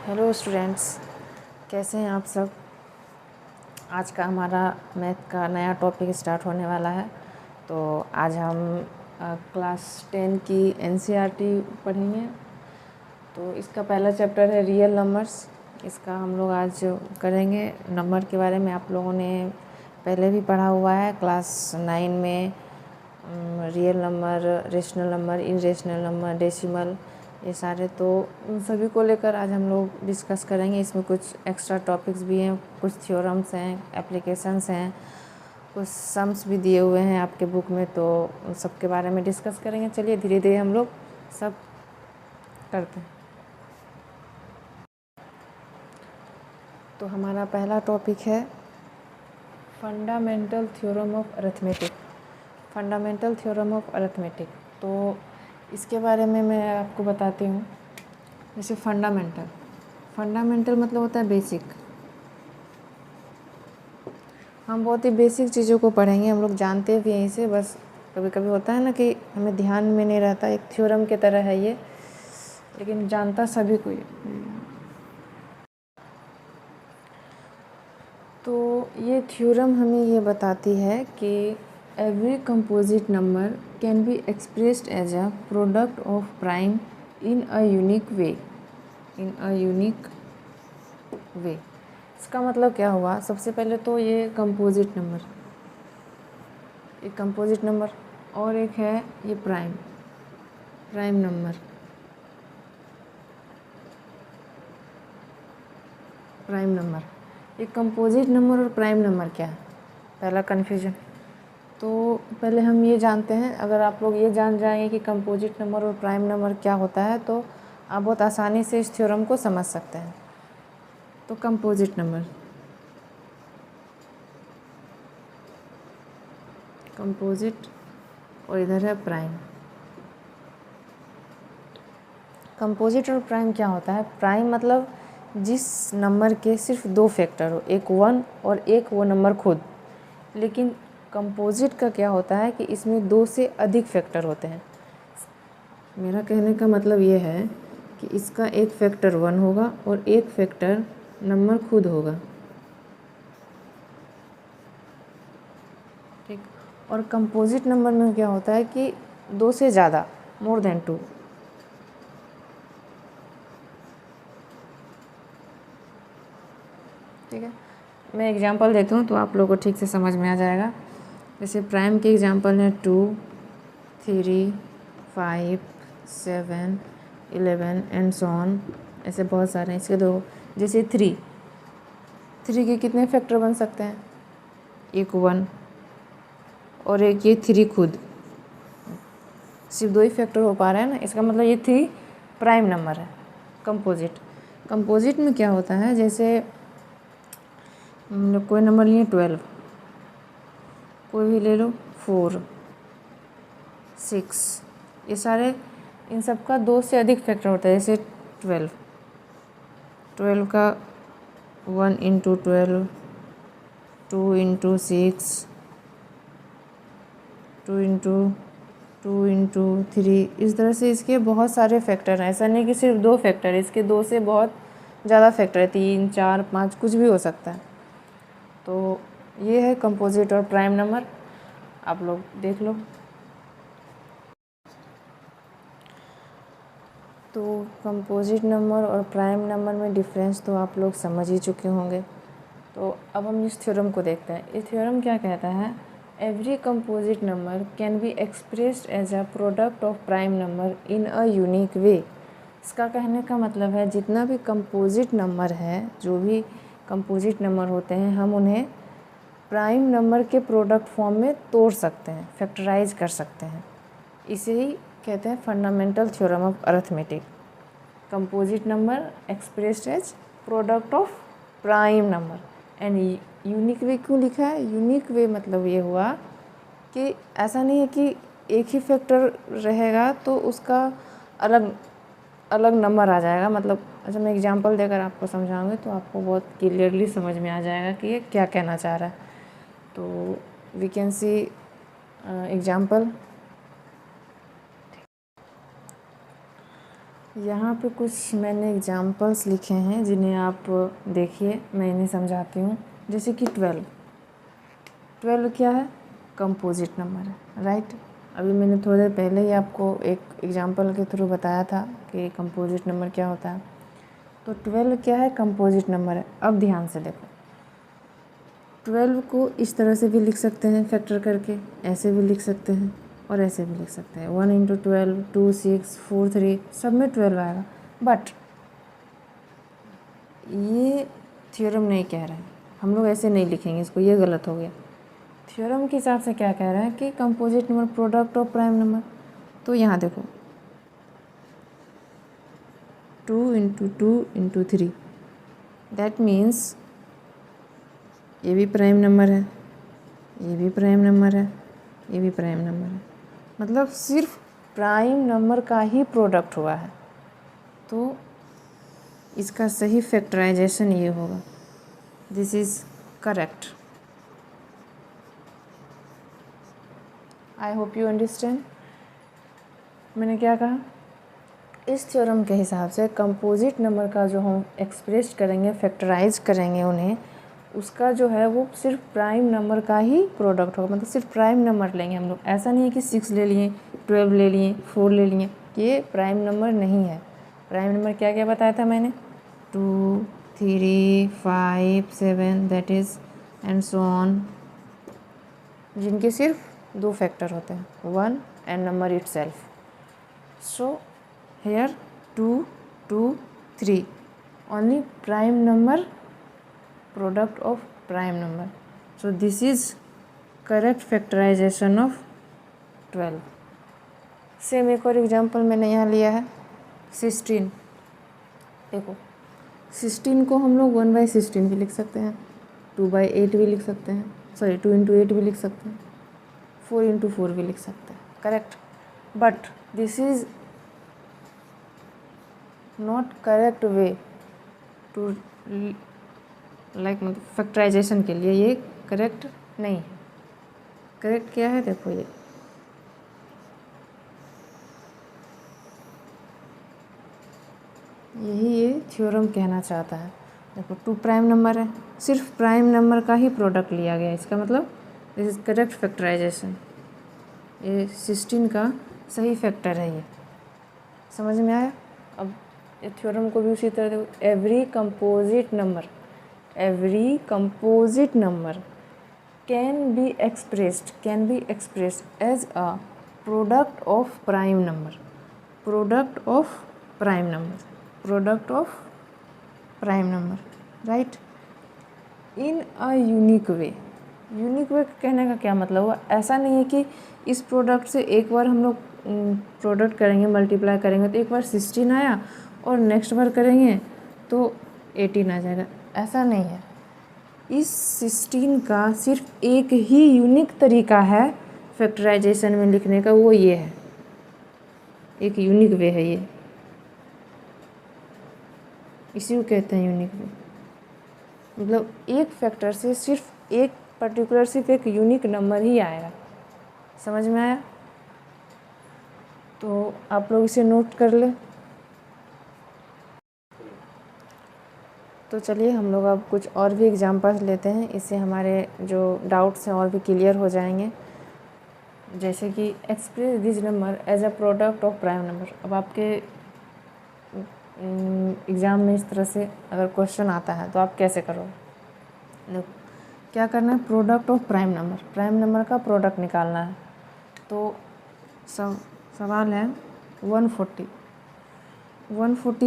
Hello students, कैसे हैं आप सब। आज का हमारा मैथ का नया टॉपिक स्टार्ट होने वाला है। तो आज हम क्लास 10 की एनसीईआरटी पढ़ेंगे। तो इसका पहला चैप्टर है रियल नंबर्स। इसका हम लोग आज करेंगे। नंबर के बारे में आप लोगों ने पहले भी पढ़ा हुआ है क्लास 9 में। Real number, rational number, irrational number, decimal, ये सारे, तो उन सभी को लेकर आज हम लोग डिस्कस करेंगे। इसमें कुछ एक्स्ट्रा टॉपिक्स भी हैं, कुछ थ्योरम्स हैं, एप्लीकेशंस हैं, कुछ सम्स भी दिए हुए हैं आपके बुक में, तो उन सब के बारे में डिस्कस करेंगे। चलिए धीरे धीरे हम लोग सब करते हैं। तो हमारा पहला टॉपिक है fundamental theorem of arithmetic. Fundamental theorem of arithmetic, तो इसके बारे में मैं आपको बताती हूँ। जैसे फंडामेंटल मतलब होता है बेसिक। हम बहुत ही बेसिक चीज़ों को पढ़ेंगे, हम लोग जानते भी हैं इसे, बस कभी कभी होता है ना कि हमें ध्यान में नहीं रहता। एक थ्योरम की तरह है ये, लेकिन जानता सभी को ये। तो ये थ्योरम हमें ये बताती है कि every composite number can be expressed as a product of prime in a unique way. इसका मतलब क्या हुआ? सबसे पहले तो ये कंपोजिट नंबर, एक कंपोजिट नंबर, और एक है ये प्राइम नंबर। एक कंपोजिट नंबर और प्राइम नंबर क्या है? पहला कन्फ्यूजन। तो पहले हम ये जानते हैं, अगर आप लोग ये जान जाएंगे कि कंपोजिट नंबर और प्राइम नंबर क्या होता है, तो आप बहुत आसानी से इस थ्योरम को समझ सकते हैं। तो कंपोजिट नंबर, कंपोजिट, और इधर है प्राइम। कंपोजिट और प्राइम क्या होता है? प्राइम मतलब जिस नंबर के सिर्फ दो फैक्टर हो, एक 1 और एक वो नंबर खुद। लेकिन कंपोजिट का क्या होता है कि इसमें 2 से अधिक फैक्टर होते हैं। मेरा कहने का मतलब ये है कि इसका एक फैक्टर 1 होगा और एक फैक्टर नंबर खुद होगा, ठीक। और कंपोजिट नंबर में क्या होता है कि 2 से ज़्यादा, मोर देन 2। ठीक है, मैं एग्जांपल देती हूँ तो आप लोगों को ठीक से समझ में आ जाएगा। जैसे प्राइम के एग्जांपल है 2, 3, 5, 7, 11 एंड सो ऑन। ऐसे बहुत सारे हैं। इसके दो, जैसे 3 के कितने फैक्टर बन सकते हैं? एक 1 और एक ये 3 खुद, सिर्फ 2 ही फैक्टर हो पा रहे हैं ना। इसका मतलब ये 3 प्राइम नंबर है। कंपोजिट में क्या होता है, जैसे कोई नंबर लिए 12, कोई भी ले लो, 4, 6, ये सारे, इन सब का 2 से अधिक फैक्टर होता है। जैसे 12 का 1 इंटू 12, 2 इंटू 6, 2 इंटू 3, इस तरह से इसके बहुत सारे फैक्टर हैं। ऐसा नहीं कि सिर्फ 2 फैक्टर, इसके 2 से बहुत ज़्यादा फैक्टर है, 3, 4, 5, कुछ भी हो सकता है। तो ये है कंपोजिट और प्राइम नंबर, आप लोग देख लो। तो कंपोजिट नंबर और प्राइम नंबर में डिफरेंस तो आप लोग समझ ही चुके होंगे। तो अब हम इस थ्योरम को देखते हैं। ये थ्योरम क्या कहता है? Every composite number can be expressed as a product of prime number in a unique way. इसका कहने का मतलब है जितना भी कंपोजिट नंबर है, जो भी कंपोजिट नंबर होते हैं, हम उन्हें प्राइम नंबर के प्रोडक्ट फॉर्म में तोड़ सकते हैं, फैक्टराइज कर सकते हैं। इसे ही कहते हैं fundamental theorem of arithmetic. Composite number expressed as product of prime number and unique way. क्यों लिखा है यूनिक वे? मतलब ये हुआ कि ऐसा नहीं है कि एक ही फैक्टर रहेगा तो उसका अलग अलग नंबर आ जाएगा। मतलब अच्छा, मैं एग्जांपल देकर आपको समझाऊंगी तो आपको बहुत क्लियरली समझ में आ जाएगा कि ये क्या कहना चाह रहा है। तो वी कैन सी एग्जांपल। यहाँ पे कुछ मैंने एग्जाम्पल्स लिखे हैं जिन्हें आप देखिए, मैं इन्हें समझाती हूँ। जैसे कि 12 क्या है? कंपोजिट नंबर है, राइट। अभी मैंने थोड़ी देर पहले ही आपको एक एग्जाम्पल के थ्रू बताया था कि कंपोजिट नंबर क्या होता है। तो 12 क्या है? कंपोजिट नंबर है। अब ध्यान से देखो, 12 को इस तरह से भी लिख सकते हैं फैक्टर करके, ऐसे भी लिख सकते हैं और ऐसे भी लिख सकते हैं। 1 × 12, 2, 6, 4, 3, सब में 12 आएगा। बट ये थ्योरम नहीं कह रहे हैं, हम लोग ऐसे नहीं लिखेंगे इसको, ये गलत हो गया। थ्योरम के हिसाब से क्या कह रहा है कि composite number product of prime number. तो यहाँ देखो 2 × 2 × 3, दैट मीन्स ये भी प्राइम नंबर है, ये भी प्राइम नंबर है, ये भी प्राइम नंबर है। मतलब सिर्फ प्राइम नंबर का ही प्रोडक्ट हुआ है। तो इसका सही फैक्टराइजेशन ये होगा। This is correct. I hope you understand. मैंने क्या कहा? इस थ्योरम के हिसाब से कंपोजिट नंबर का जो हम एक्सप्रेस करेंगे, फैक्टराइज करेंगे उन्हें, उसका जो है वो सिर्फ प्राइम नंबर का ही प्रोडक्ट होगा। मतलब सिर्फ प्राइम नंबर लेंगे हम लोग। ऐसा नहीं है कि 6 ले लिए, 12 ले लिए, 4 ले लिए, ये प्राइम नंबर नहीं है। प्राइम नंबर क्या क्या बताया था मैंने? 2, 3, 5, 7, that is and so on, जिनके सिर्फ 2 फैक्टर होते हैं, 1 and number itself. So here 2, 2, 3, only prime number, product of prime number. So this is correct factorization of 12. Same एक और एग्जांपल मैंने यहाँ लिया है 16। देखो 16 को हम लोग 1/16 भी लिख सकते हैं, 2/8 भी लिख सकते हैं, सॉरी 2 × 8 भी लिख सकते हैं, 4 × 4 भी लिख सकते हैं, correct. But this is not correct way to like, मतलब फैक्टराइजेशन के लिए ये करेक्ट नहीं है। करेक्ट क्या है? देखो यही ये थ्योरम कहना चाहता है। देखो 2 प्राइम नंबर है, सिर्फ प्राइम नंबर का ही प्रोडक्ट लिया गया, इसका मतलब दिस इज करेक्ट फैक्टराइजेशन। ये 16 का सही फैक्टर है। ये समझ में आया? अब ये थ्योरम को भी उसी तरह देखो, every composite number can be expressed as a product of prime number, right, in a unique way. Unique way कहने का क्या मतलब हुआ? ऐसा नहीं है कि इस प्रोडक्ट से एक बार हम लोग प्रोडक्ट करेंगे, मल्टीप्लाई करेंगे तो एक बार 16 आया और नेक्स्ट बार करेंगे तो 18 आ जाएगा, ऐसा नहीं है। इस 16 का सिर्फ एक ही यूनिक तरीका है फैक्टराइजेशन में लिखने का, वो ये है, एक यूनिक वे है ये, इसी को कहते हैं यूनिक वे। मतलब एक फैक्टर से सिर्फ एक पर्टिकुलर सिर्फ एक यूनिक नंबर ही आएगा। समझ में आया? तो आप लोग इसे नोट कर लें। तो चलिए हम लोग अब कुछ और भी एग्जांपल्स लेते हैं, इससे हमारे जो डाउट्स हैं और भी क्लियर हो जाएंगे। जैसे कि express this number as a product of prime number. अब आपके एग्ज़ाम में इस तरह से अगर क्वेश्चन आता है तो आप कैसे करोगे? देखो क्या करना है, प्रोडक्ट ऑफ प्राइम नंबर का प्रोडक्ट निकालना है। तो सवाल है 140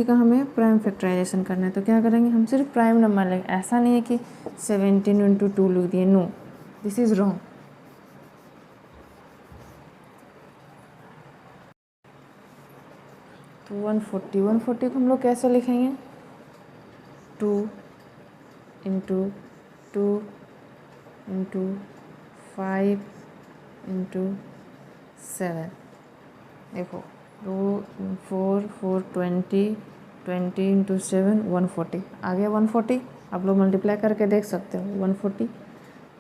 का हमें प्राइम फैक्टराइजेशन करना है। तो क्या करेंगे, हम सिर्फ प्राइम नंबर लेंगे। ऐसा नहीं है कि 17 × 2 लिख दिए, नो, दिस इज़ रॉन्ग। तो 140 को हम लोग कैसे लिखेंगे? 2 × 2 × 5 × 7। देखो 2, 4, 4, 20 × 7 140 आ गया। 140 आप लोग मल्टीप्लाई करके देख सकते हो 140।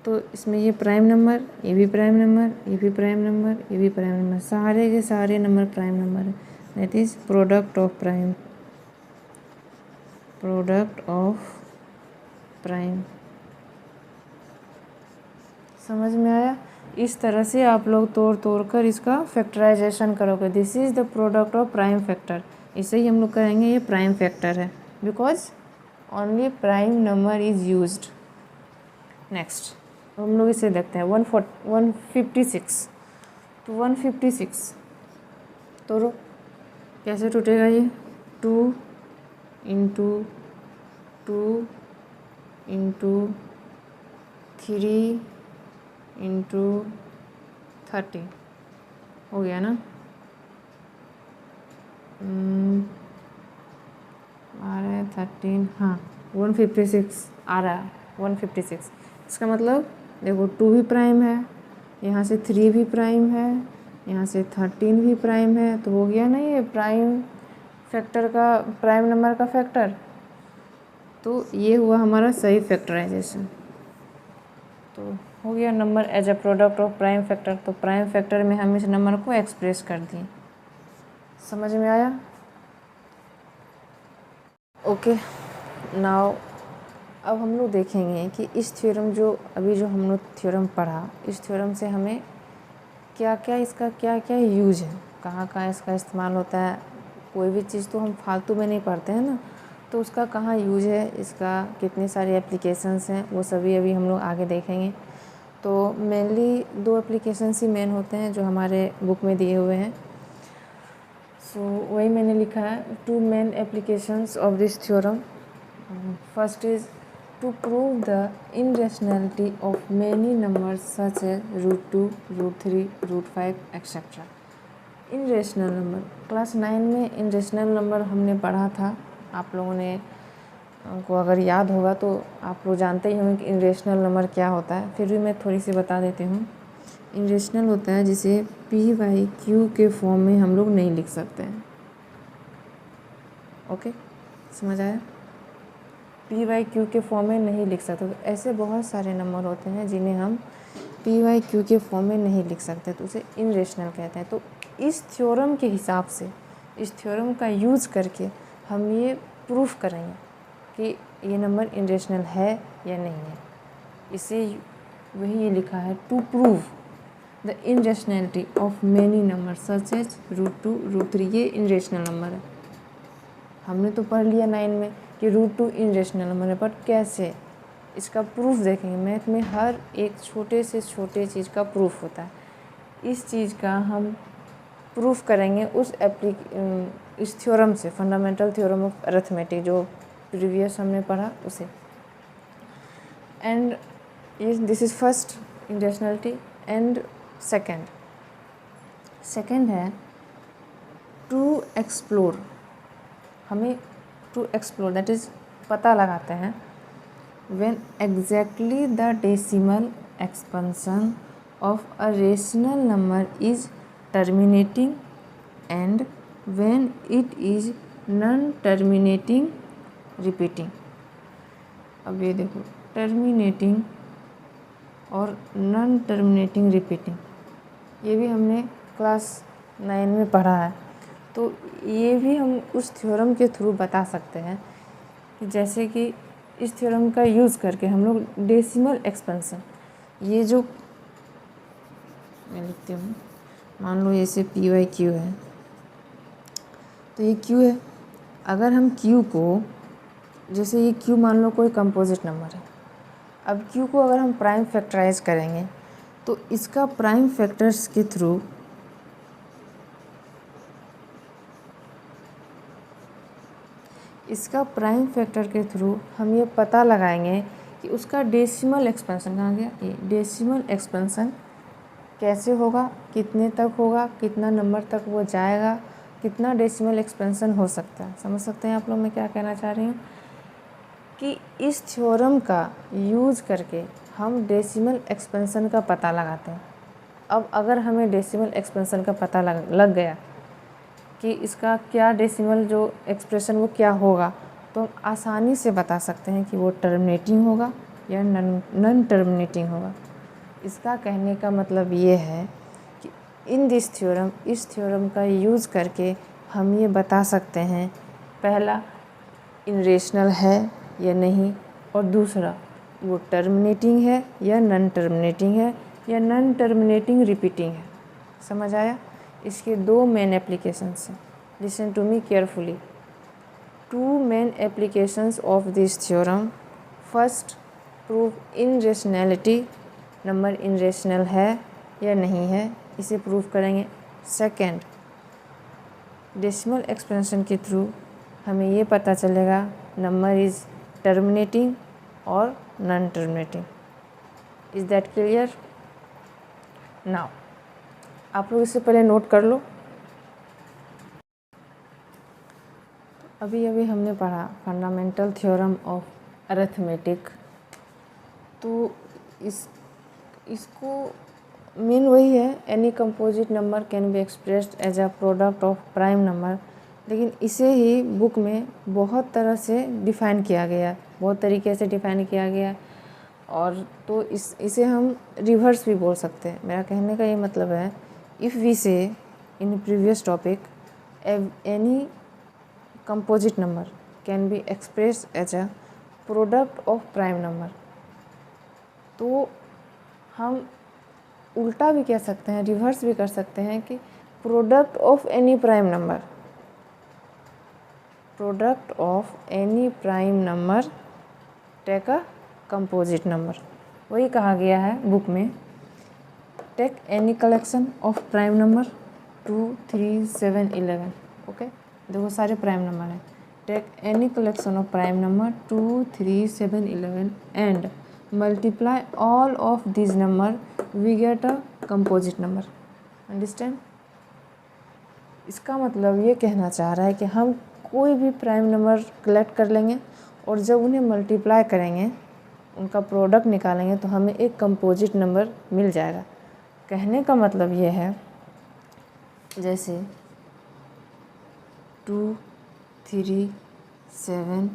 तो इसमें ये प्राइम नंबर, ये भी प्राइम नंबर, ये भी प्राइम नंबर, ये भी प्राइम नंबर, सारे के सारे नंबर प्राइम नंबर है। That is product of prime, product of prime. समझ में आया? इस तरह से आप लोग तोड़ कर इसका फैक्टराइजेशन करोगे। This is the product of prime factor. इसे ही हम लोग कहेंगे ये प्राइम फैक्टर है, because only prime number is used. Next हम लोग इसे देखते हैं 156। तो 156 तोड़ो, कैसे टूटेगा ये? 2 इंटू 2 इंटू 3 इंटू 30 हो गया ना? 13, हाँ 156 आ रहा है। 156 इसका मतलब देखो 2 भी प्राइम है, यहाँ से 3 भी प्राइम है, यहाँ से 13 भी प्राइम है, तो हो गया ना ये प्राइम फैक्टर का, प्राइम नंबर का फैक्टर। तो ये हुआ हमारा सही फैक्टराइजेशन। तो हो गया number as a product of prime factor. तो प्राइम फैक्टर में हम इस नंबर को एक्सप्रेस कर दिए। समझ में आया? ओके नाउ अब हम लोग देखेंगे कि इस थ्योरम जो अभी जो हम लोग थ्योरम पढ़ा, इस थ्योरम से हमें क्या क्या इसका क्या क्या यूज है, कहाँ कहाँ इसका इस्तेमाल होता है। कोई भी चीज़ तो हम फालतू में नहीं पढ़ते हैं ना, तो उसका कहाँ यूज है, इसका कितने सारे एप्लीकेशंस हैं, वो सभी अभी हम लोग आगे देखेंगे। तो मेनली 2 एप्लीकेशंस ही मेन होते हैं जो हमारे बुक में दिए हुए हैं। सो वही मैंने लिखा है 2 main applications of this theorem. First is to prove the irrationality of many numbers such as √2, √3, √5 etc. इनरेशनल number class 9 में इनरेशनल नंबर हमने पढ़ा था। आप लोगों ने को अगर याद होगा तो आप लोग जानते ही होंगे कि इनरेशनल नंबर क्या होता है, फिर भी मैं थोड़ी सी बता देती हूँ। इनरेशनल होता है जिसे p/q के फॉर्म में हम लोग नहीं लिख सकते हैं। ओके समझ आया? p/q के फॉर्म में नहीं लिख सकते। तो ऐसे बहुत सारे नंबर होते हैं जिन्हें हम p/q के फॉर्म में नहीं लिख सकते, तो उसे इनरेशनल कहते हैं। तो इस थ्योरम के हिसाब से, इस थ्योरम का यूज़ करके हम ये प्रूफ करेंगे कि ये नंबर इनरेशनल है या नहीं है। इसे वही ये लिखा है to prove the irrationality of many number such as √2, √3। ये इनरेशनल नंबर है। हमने तो पढ़ लिया 9 में कि √2 इनरेशनल नंबर है, बट कैसे इसका प्रूफ देखेंगे। मैथ में हर एक छोटे से छोटे चीज़ का प्रूफ होता है। इस चीज़ का हम प्रूफ करेंगे इस थ्योरम से, फंडामेंटल थ्योरम ऑफ अरिथमेटिक जो प्रीवियस हमने पढ़ा उसे। And this is first irrationality. And second है टू एक्सप्लोर। हमें टू एक्सप्लोर दैट इज़ पता लगाते हैं when exactly the decimal expansion of a rational number is terminating and when it is non terminating repeating. अब ये देखो terminating और non terminating repeating, ये भी हमने क्लास 9 में पढ़ा है। तो ये भी हम उस थ्योरम के थ्रू बता सकते हैं कि जैसे कि इस थ्योरम का यूज़ करके हम लोग डेसिमल एक्सपेंशन, ये जो मैं लिखती हूँ, मान लो ऐसे p/q है, तो ये q है। अगर हम q को, जैसे ये q मान लो कोई कंपोजिट नंबर है, अब q को अगर हम प्राइम फैक्टराइज करेंगे तो इसका प्राइम फैक्टर्स के थ्रू हम ये पता लगाएंगे कि उसका डेसिमल एक्सपेंशन कहाँ गया। ये डेसिमल एक्सपेंशन कैसे होगा, कितने तक होगा, कितना नंबर तक वो जाएगा, कितना डेसिमल एक्सपेंशन हो सकता है। समझ सकते हैं आप लोग मैं क्या कहना चाह रही हूँ कि इस थ्योरम का यूज़ करके हम डेसिमल एक्सपेंशन का पता लगाते हैं। अब अगर हमें डेसिमल एक्सपेंशन का पता लग गया कि इसका क्या डेसिमल जो एक्सप्रेशन वो क्या होगा, तो हम आसानी से बता सकते हैं कि वो टर्मिनेटिंग होगा या नॉन टर्मिनेटिंग होगा। इसका कहने का मतलब ये है कि इन दिस थ्योरम, इस थ्योरम का यूज़ करके हम ये बता सकते हैं पहला इनरेशनल है या नहीं, और दूसरा वो टर्मिनेटिंग है या नॉन टर्मिनेटिंग है, या नॉन टर्मिनेटिंग रिपीटिंग है। समझ आया? इसके दो मेन एप्लीकेशंस हैं। Listen to me carefully. Two main applications of this theorem. First, prove irrationality, number irrational है या नहीं है, इसे प्रूव करेंगे। सेकेंड, डेसिमल एक्सपेंशन के थ्रू हमें ये पता चलेगा नंबर इज़ टर्मिनेटिंग और non terminating. Is that clear? Now आप लोग इससे पहले नोट कर लो। अभी अभी हमने पढ़ा फंडामेंटल थ्योरम ऑफ अरिथमेटिक। तो इसको मेन वही है, any composite number can be expressed as a product of prime number. लेकिन इसे ही बुक में बहुत तरह से डिफ़ाइन किया गया, बहुत तरीके से डिफ़ाइन किया गया। और तो इसे हम रिवर्स भी बोल सकते हैं। मेरा कहने का ये मतलब है, if we say in previous topic any composite number can be expressed as a product of prime number, तो हम उल्टा भी कह सकते हैं, रिवर्स भी कर सकते हैं कि product of any prime number, product of any prime number take a composite number. वही कहा गया है बुक में, take any collection of prime number 2, 3, 7, 11। Okay, देखो सारे प्राइम नंबर हैं। Take any collection of prime number 2, 3, 7, 11 and multiply all of this number, we get a composite number. Understand? इसका मतलब ये कहना चाह रहा है कि हम कोई भी प्राइम नंबर कलेक्ट कर लेंगे और जब उन्हें मल्टीप्लाई करेंगे, उनका प्रोडक्ट निकालेंगे, तो हमें एक कंपोजिट नंबर मिल जाएगा। कहने का मतलब ये है, जैसे 2, 3, 7,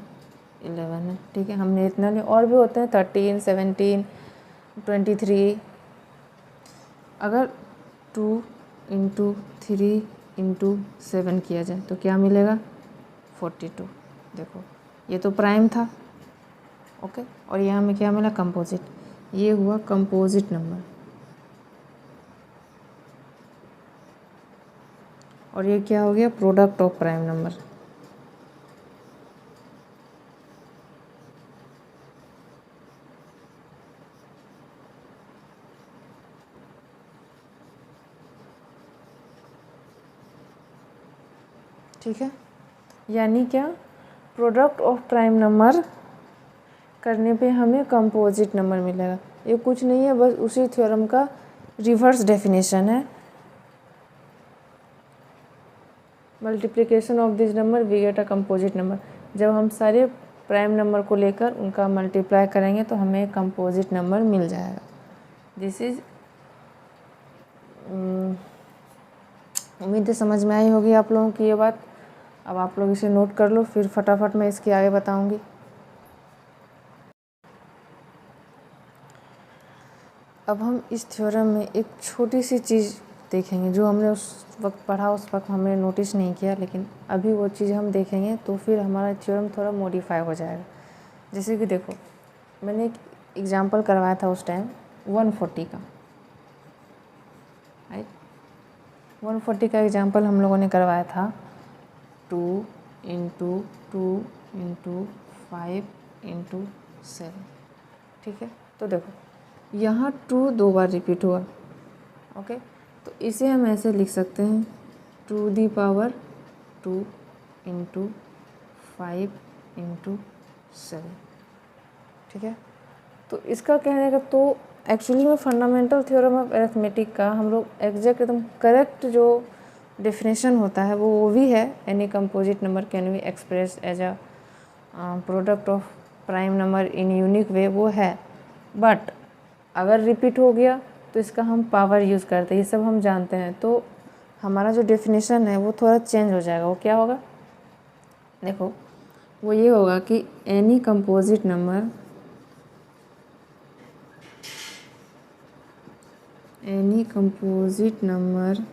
11 है, ठीक है, हमने इतना लिया। और भी होते हैं 13, 17, 23। अगर 2 × 3 × 7 किया जाए तो क्या मिलेगा? 42। देखो ये तो प्राइम था, ओके, और यहाँ में क्या मिला? कंपोजिट। ये हुआ कंपोजिट नंबर। और ये क्या हो गया? Product of prime number. ठीक है, यानी क्या? प्रोडक्ट ऑफ प्राइम नंबर करने पे हमें कंपोजिट नंबर मिलेगा। ये कुछ नहीं है, बस उसी थ्योरम का रिवर्स डेफिनेशन है। Multiplication of this number we get a composite number. जब हम सारे प्राइम नंबर को लेकर उनका मल्टीप्लाई करेंगे तो हमें कंपोजिट नंबर मिल जाएगा। दिस इज, उम्मीद है समझ में आई होगी आप लोगों की ये बात। अब आप लोग इसे नोट कर लो, फिर फटाफट मैं इसके आगे बताऊंगी। अब हम इस थ्योरम में एक छोटी सी चीज़ देखेंगे जो हमने उस वक्त पढ़ा, उस वक्त हमने नोटिस नहीं किया, लेकिन अभी वो चीज़ हम देखेंगे तो फिर हमारा थ्योरम थोड़ा मॉडिफाई हो जाएगा। जैसे कि देखो, मैंने एक एग्जांपल करवाया था उस टाइम 140 का, राइट। 140 का एग्जांपल हम लोगों ने करवाया था 2 × 2 × 5 × 7, ठीक है। तो देखो यहाँ 2 2 बार रिपीट हुआ, ओके, तो इसे हम ऐसे लिख सकते हैं 2 दी पावर 2 × 5 × 7, ठीक है। तो इसका कहने का तो एक्चुअली में फंडामेंटल थ्योरम ऑफ अरिथमेटिक का हम लोग एग्जैक्ट एकदम करेक्ट जो डेफिनेशन होता है वो भी है, any composite number can be express as a product of prime number in unique way, वो है। बट अगर रिपीट हो गया तो इसका हम पावर यूज़ करते हैं, ये सब हम जानते हैं। तो हमारा जो डेफिनेशन है वो थोड़ा चेंज हो जाएगा। वो क्या होगा? देखो, वो ये होगा कि any composite number, any composite number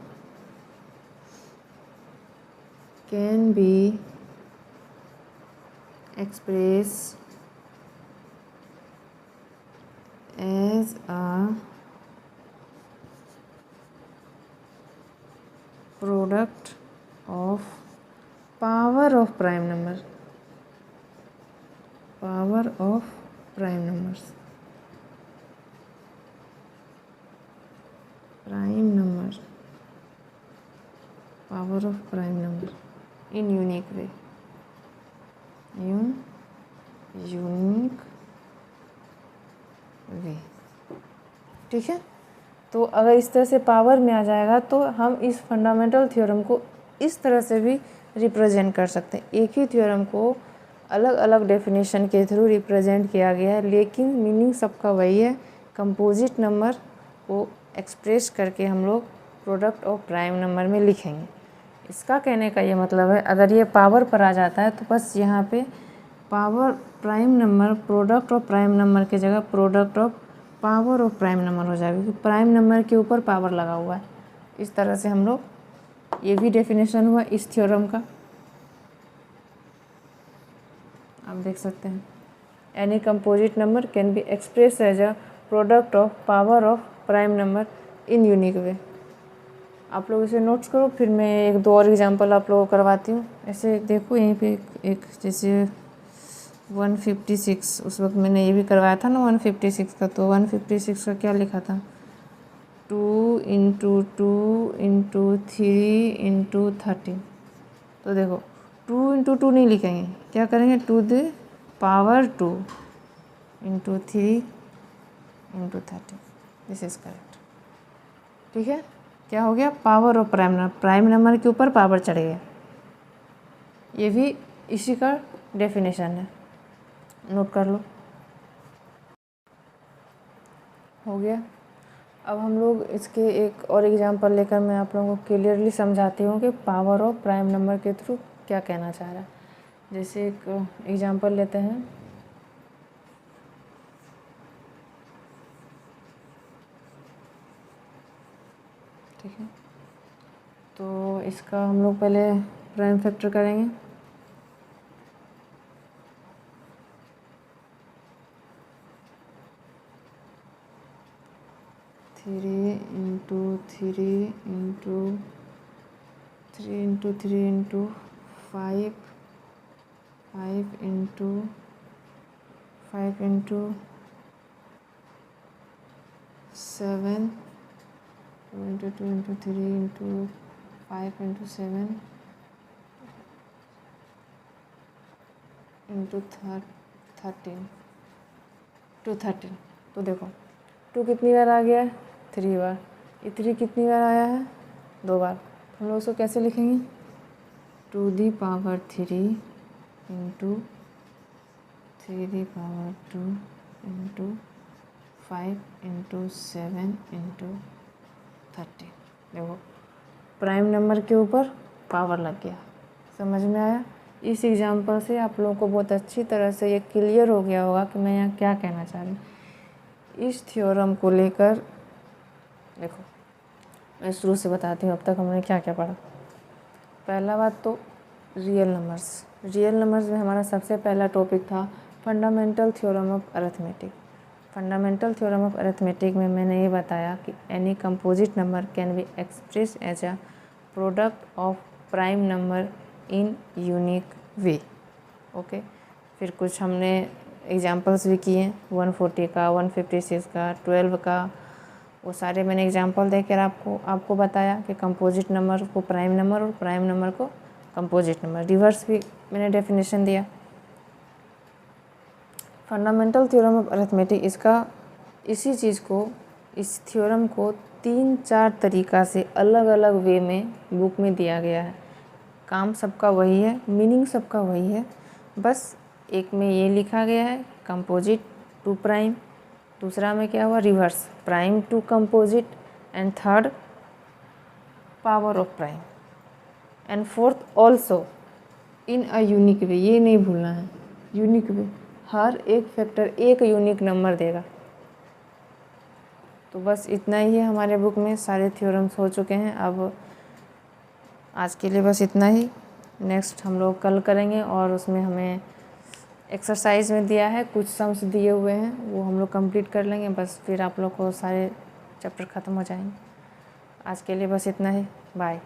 can B expressed as a product of power of prime number, power of prime numbers, prime number, power of prime number in unique way, unique वे। ठीक है, तो अगर इस तरह से power में आ जाएगा तो हम इस फंडामेंटल थ्योरम को इस तरह से भी रिप्रेजेंट कर सकते हैं। एक ही थ्योरम को अलग अलग डेफिनेशन के थ्रू रिप्रेजेंट किया गया है, लेकिन मीनिंग सबका वही है। कंपोजिट नंबर को एक्सप्रेस करके हम लोग प्रोडक्ट ऑफ प्राइम नंबर में लिखेंगे। इसका कहने का ये मतलब है, अगर ये पावर पर आ जाता है तो बस यहाँ पे power prime number product of prime number की जगह product of power of prime number हो जाएगा, क्योंकि प्राइम नंबर के ऊपर पावर लगा हुआ है। इस तरह से हम लोग, ये भी डेफिनेशन हुआ इस थ्योरम का, आप देख सकते हैं। Any composite number can be express as a product of power of prime number in unique way. आप लोग इसे नोट्स करो, फिर मैं एक दो और एग्जांपल आप लोगों को करवाती हूँ। ऐसे देखो यहीं पे एक जैसे 156, उस वक्त मैंने ये भी करवाया था ना 156 का। तो 156 का क्या लिखा था, 2 × 2 × 3 × 13। तो देखो 2 × 2 नहीं लिखेंगे, क्या करेंगे, 2 the power 2 × 3 × 13। This is correct. ठीक है, क्या हो गया, पावर ऑफ प्राइम नंबर के ऊपर पावर चढ़ गया। ये भी इसी का डेफिनेशन है, नोट कर लो। हो गया। अब हम लोग इसके एक और एग्जांपल लेकर मैं आप लोगों को क्लियरली समझाती हूँ कि पावर ऑफ प्राइम नंबर के थ्रू क्या कहना चाह रहा है। जैसे एक एग्जांपल लेते हैं, ठीक है। तो इसका हम लोग पहले प्राइम फैक्टर करेंगे। Three into 3 × 3 × 3 × 5, 5 × 5 × 7, 2 × 2 × 3 × 5 × 7 × 13, 213। तो देखो 2 कितनी बार आ गया है, 3 बार। ये 3 कितनी बार आया है, 2 बार। हम लोग उसको कैसे लिखेंगे, 2 दी पावर 3 × 3 दी पावर 2 × 5 × 7 × 13। देखो प्राइम नंबर के ऊपर पावर लग गया। समझ में आया। इस एग्जांपल से आप लोगों को बहुत अच्छी तरह से ये क्लियर हो गया होगा कि मैं यहाँ क्या कहना चाह रही हूँ। इस थ्योरम को लेकर देखो, मैं शुरू से बताती हूँ अब तक हमने क्या क्या पढ़ा। पहला बात तो रियल नंबर्स। रियल नंबर्स में हमारा सबसे पहला टॉपिक था fundamental theorem of arithmetic. Fundamental theorem of arithmetic में मैंने ये बताया कि any composite number can be express as a product of prime number in unique way. Okay, फिर कुछ हमने एग्जांपल्स भी किए, 140 का, 156 का, 12 का। वो सारे मैंने एग्जांपल देकर आपको बताया कि कंपोजिट नंबर को प्राइम नंबर और प्राइम नंबर को कंपोजिट नंबर। रिवर्स भी मैंने डेफिनेशन दिया। फंडामेंटल थ्योरम ऑफ अरिथमेटिक, इसका इसी चीज़ को, इस थ्योरम को 3-4 तरीक़ा से अलग अलग वे में बुक में दिया गया है। काम सबका वही है, मीनिंग सबका वही है, बस एक में ये लिखा गया है कंपोजिट टू प्राइम, दूसरा में क्या हुआ, reverse prime to composite, and third power of prime, and fourth also in a unique way. ये नहीं भूलना है, यूनिक वे। हर एक फैक्टर एक यूनिक नंबर देगा। तो बस इतना ही है हमारे बुक में, सारे थ्योरम्स हो चुके हैं। अब आज के लिए बस इतना ही। नेक्स्ट हम लोग कल करेंगे और उसमें हमें एक्सरसाइज में दिया है, कुछ सम्स दिए हुए हैं, वो हम लोग कंप्लीट कर लेंगे। बस फिर आप लोग को सारे चैप्टर ख़त्म हो जाएंगे। आज के लिए बस इतना ही। बाय।